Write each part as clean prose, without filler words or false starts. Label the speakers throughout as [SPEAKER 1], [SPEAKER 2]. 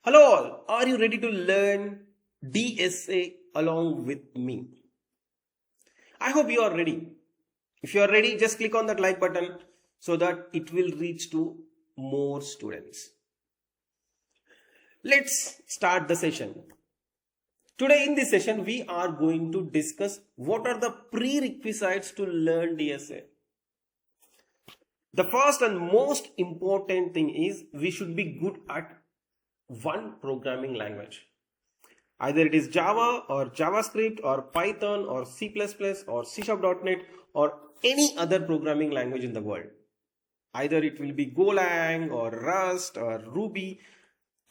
[SPEAKER 1] Hello all, are you ready to learn DSA along with me? I hope you are ready. If you are ready, just click on that like button so that it will reach to more students. Let's start the session. Today in this session, we are going to discuss what are the prerequisites to learn DSA. The first and most important thing is we should be good at one programming language. Either it is Java or JavaScript or Python or C++ or C#.NET or any other programming language in the world. Either it will be Golang or Rust or Ruby,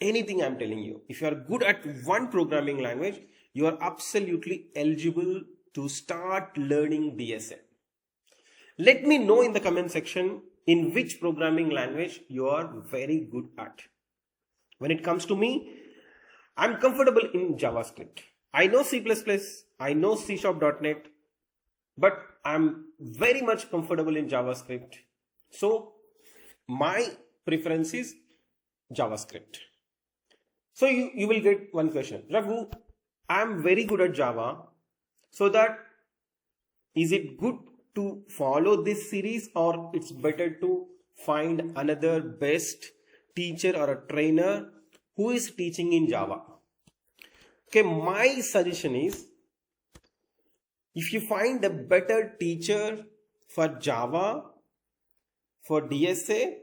[SPEAKER 1] anything I'm telling you. If you are good at one programming language, you are absolutely eligible to start learning DSA. Let me know in the comment section in which programming language you are very good at. When it comes to me, I'm comfortable in JavaScript. I know C++, I know C#.NET, but I'm very much comfortable in JavaScript. So my preference is JavaScript. So you will get one question. Raghu, I'm very good at Java. So that is it good to follow this series or it's better to find another best teacher or a trainer who is teaching in Java? Okay, my suggestion is if you find a better teacher for Java, for DSA,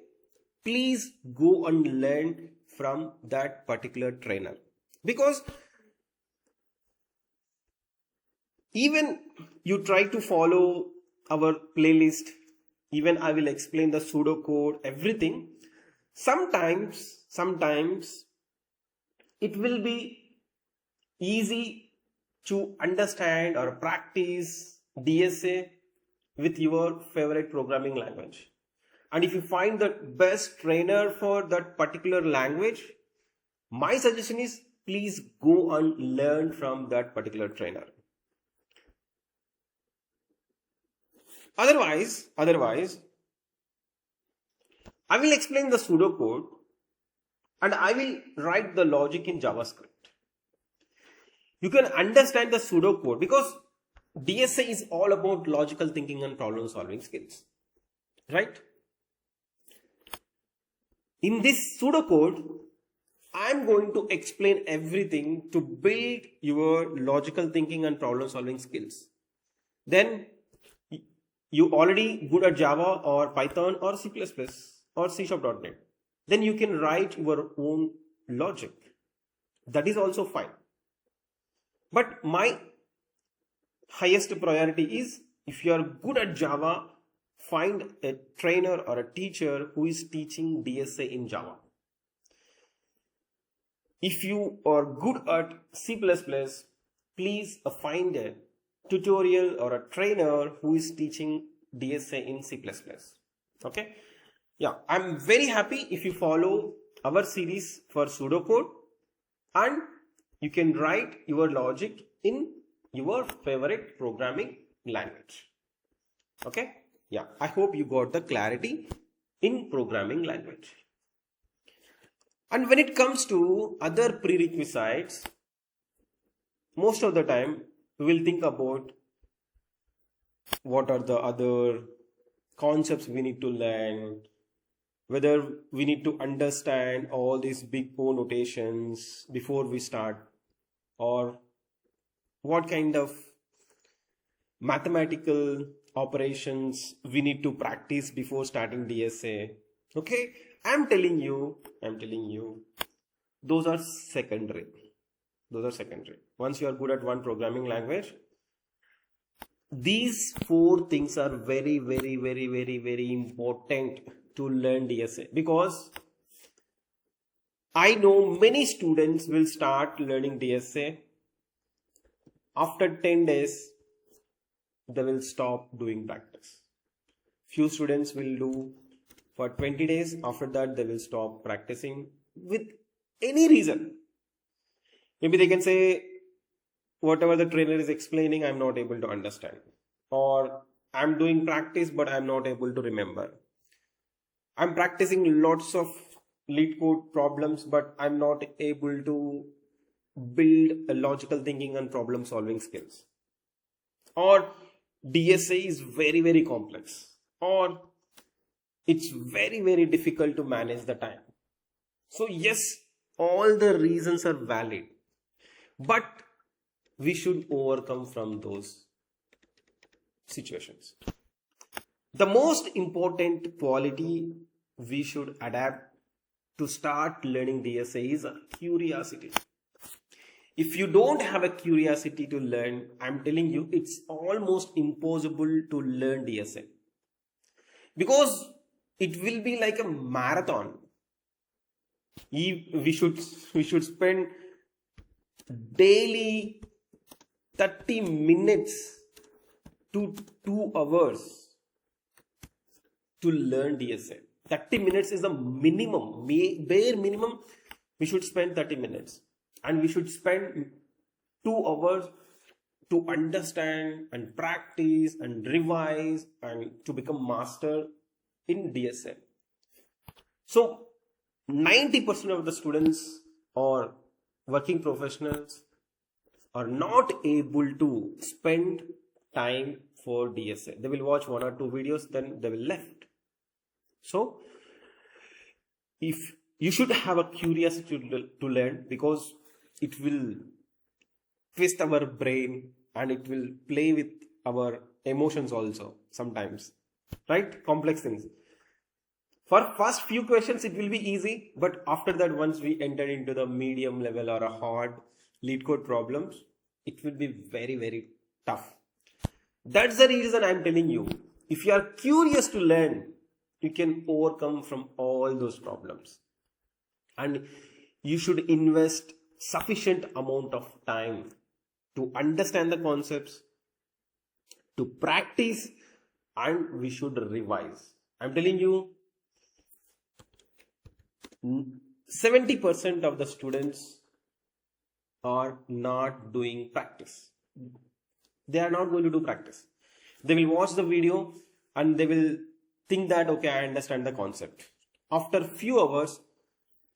[SPEAKER 1] please go and learn from that particular trainer. Because even you try to follow our playlist, even I will explain the pseudocode, everything. Sometimes it will be easy to understand or practice DSA with your favorite programming language. And if you find the best trainer for that particular language, my suggestion is please go and learn from that particular trainer. Otherwise, I will explain the pseudocode and I will write the logic in JavaScript. You can understand the pseudocode because DSA is all about logical thinking and problem solving skills, right? In this pseudocode, I am going to explain everything to build your logical thinking and problem solving skills. Then you already good at Java or Python or C++ or C#.NET. Then you can write your own logic. That is also fine. But my highest priority is if you are good at Java, find a trainer or a teacher who is teaching DSA in Java. If you are good at C++, please find a tutorial or a trainer who is teaching DSA in C++. Okay. Yeah, I'm very happy if you follow our series for pseudocode and you can write your logic in your favorite programming language. Okay. Yeah, I hope you got the clarity in programming language. And when it comes to other prerequisites, most of the time we will think about what are the other concepts we need to learn, whether we need to understand all these big O notations before we start, or what kind of mathematical operations we need to practice before starting DSA. Okay, I'm telling you, those are secondary. Once you are good at one programming language, these four things are very important to learn DSA, because I know many students will start learning DSA. After 10 days, they will stop doing practice. Few students will do for 20 days. After that, they will stop practicing with any reason. Maybe they can say, whatever the trainer is explaining, I'm not able to understand. Or I'm doing practice, but I'm not able to remember. I'm practicing lots of lead code problems, but I'm not able to build a logical thinking and problem solving skills. Or DSA is very, very complex. Or it's very, very difficult to manage the time. So yes, all the reasons are valid, but we should overcome from those situations. The most important quality we should adapt to start learning DSA is curiosity. If you don't have a curiosity to learn, I'm telling you, it's almost impossible to learn DSA. Because it will be like a marathon. We should spend daily 30 minutes to 2 hours to learn DSA. 30 minutes is the minimum, bare minimum. We should spend 30 minutes, and we should spend 2 hours to understand and practice and revise and to become master in DSA. So 90% of the students or working professionals are not able to spend time for DSA. They will watch 1 or 2 videos, then they will left. So if you should have a curiosity to learn, because it will twist our brain and it will play with our emotions also sometimes, right? Complex things. For first few questions it will be easy, but after that, once we enter into the medium level or a hard lead code problems, it will be very, very tough. That's the reason I'm telling you, if you are curious to learn, you can overcome from all those problems. And you should invest sufficient amount of time to understand the concepts, to practice, and we should revise. I'm telling you, 70% of the students are not doing practice. They are not going to do practice. They will watch the video and they will think that, okay, I understand the concept. After few hours,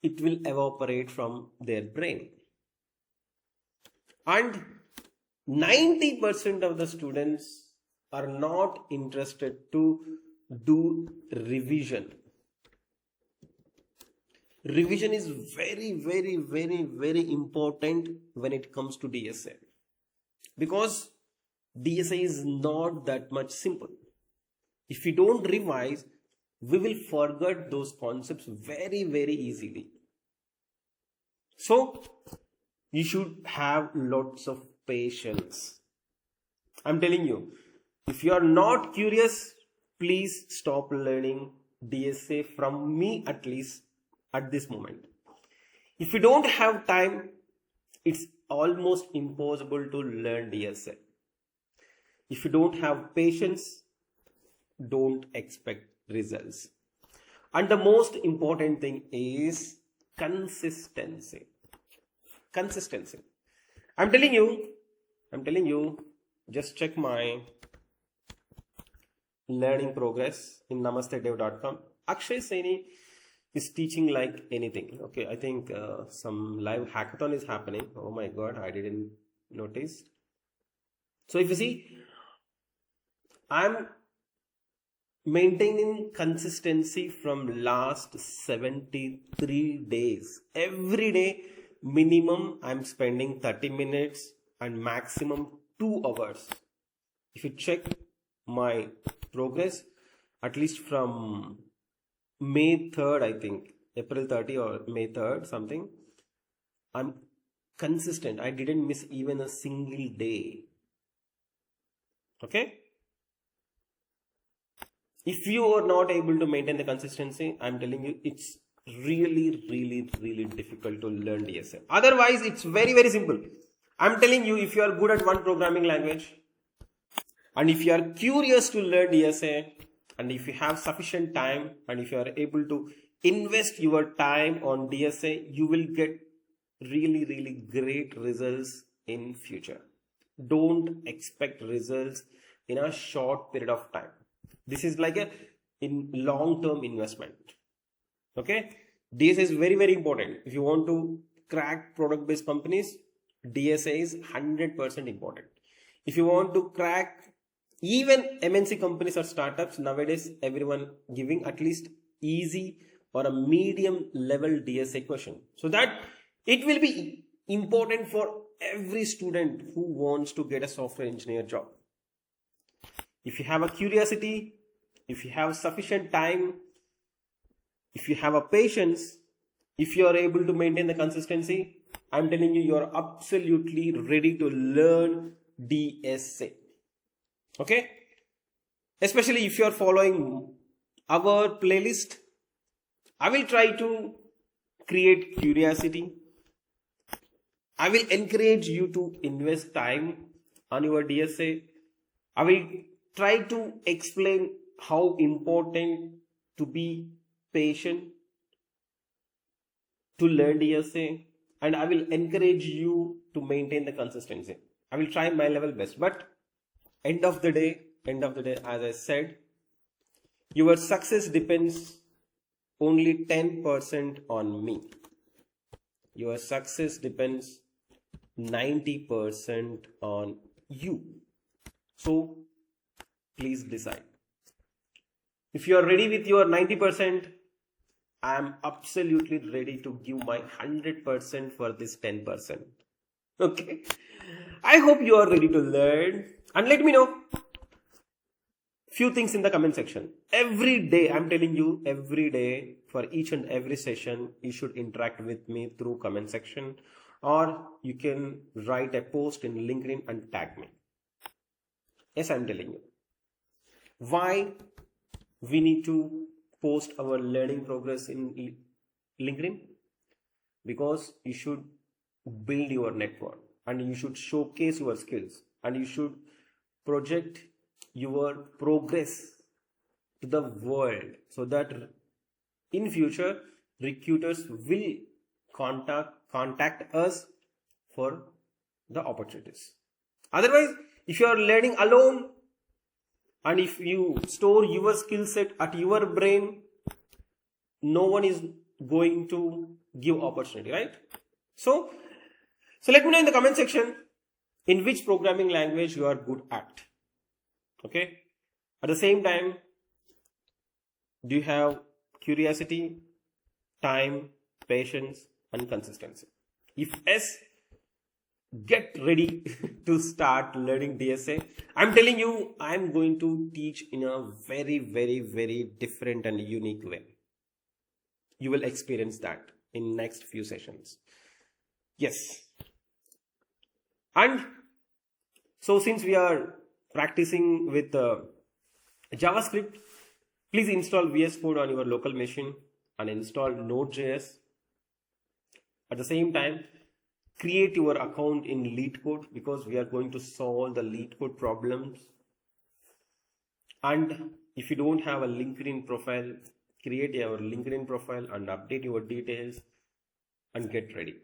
[SPEAKER 1] it will evaporate from their brain. And 90% of the students are not interested to do revision. Revision is very, very, very, very important when it comes to DSA, because DSA is not that much simple. If we don't revise, we will forget those concepts very, very easily. So you should have lots of patience. I'm telling you, if you are not curious, please stop learning DSA from me, at least at this moment. If you don't have time, it's almost impossible to learn DSA. If you don't have patience, don't expect results. And the most important thing is consistency. Consistency. I'm telling you, just check my learning progress in namastedev.com. Akshay Saini is teaching like anything. Okay, I think some live hackathon is happening. Oh my god, I didn't notice. So if you see, I'm maintaining consistency from last 73 days. Every day, minimum I'm spending 30 minutes and maximum 2 hours. If you check my progress, at least from May 3rd, I think, April 30 or May 3rd, something, I'm consistent. I didn't miss even a single day. Okay? If you are not able to maintain the consistency, I'm telling you, it's really, really, really difficult to learn DSA. Otherwise, it's very, very simple. I'm telling you, if you are good at one programming language, and if you are curious to learn DSA, and if you have sufficient time, and if you are able to invest your time on DSA, you will get really, really great results in future. Don't expect results in a short period of time. This is like a long-term investment. Okay? DSA is very, very important. If you want to crack product-based companies, DSA is 100% important. If you want to crack even MNC companies or startups, nowadays everyone giving at least easy or a medium level DSA question. So that it will be important for every student who wants to get a software engineer job. If you have a curiosity, if you have sufficient time, if you have a patience, if you are able to maintain the consistency, I'm telling you, you are absolutely ready to learn DSA. Okay? Especially if you are following our playlist, I will try to create curiosity. I will encourage you to invest time on your DSA. I will try to explain how important to be patient to learn DSA, and I will encourage you to maintain the consistency. I will try my level best, but end of the day, as I said, your success depends only 10% on me. Your success depends 90% on you. So please decide. If you are ready with your 90%, I am absolutely ready to give my 100% for this 10%. Okay. I hope you are ready to learn, and let me know few things in the comment section. Every day, I'm telling you, every day for each and every session, you should interact with me through comment section, or you can write a post in LinkedIn and tag me. Yes, I'm telling you. Why we need to post our learning progress in LinkedIn? Because you should build your network, and you should showcase your skills, and you should project your progress to the world, so that in future recruiters will contact us for the opportunities. Otherwise, if you are learning alone and if you store your skill set at your brain, no one is going to give opportunity, right? So let me know in the comment section in which programming language you are good at. Okay. At the same time, do you have curiosity, time, patience, and consistency? If yes, get ready to start learning DSA. I'm telling you, I'm going to teach in a very, very, very different and unique way. You will experience that in next few sessions. Yes. And so since we are practicing with JavaScript, please install VS Code on your local machine and install Node.js. At the same time, create your account in LeetCode, because we are going to solve the LeetCode problems. And if you don't have a LinkedIn profile, create your LinkedIn profile and update your details and get ready.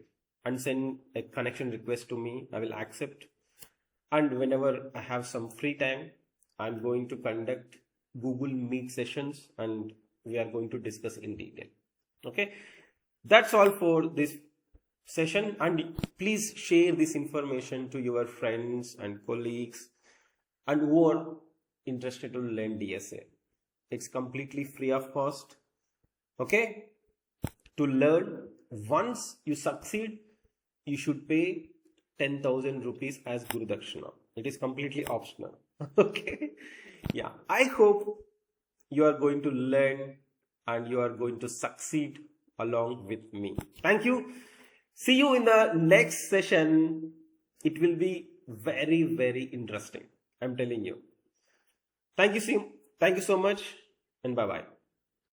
[SPEAKER 1] And send a connection request to me. I will accept. And whenever I have some free time, I'm going to conduct Google Meet sessions and we are going to discuss in detail. Okay. That's all for this session, and please share this information to your friends and colleagues and who are interested to learn DSA. It's completely free of cost. Okay. To learn, once you succeed, you should pay 10,000 rupees as Guru Dakshina. It is completely optional. Okay. Yeah. I hope you are going to learn and you are going to succeed along with me. Thank you. See you in the next session. It will be very, very interesting. I'm telling you. Thank you so much, and bye-bye.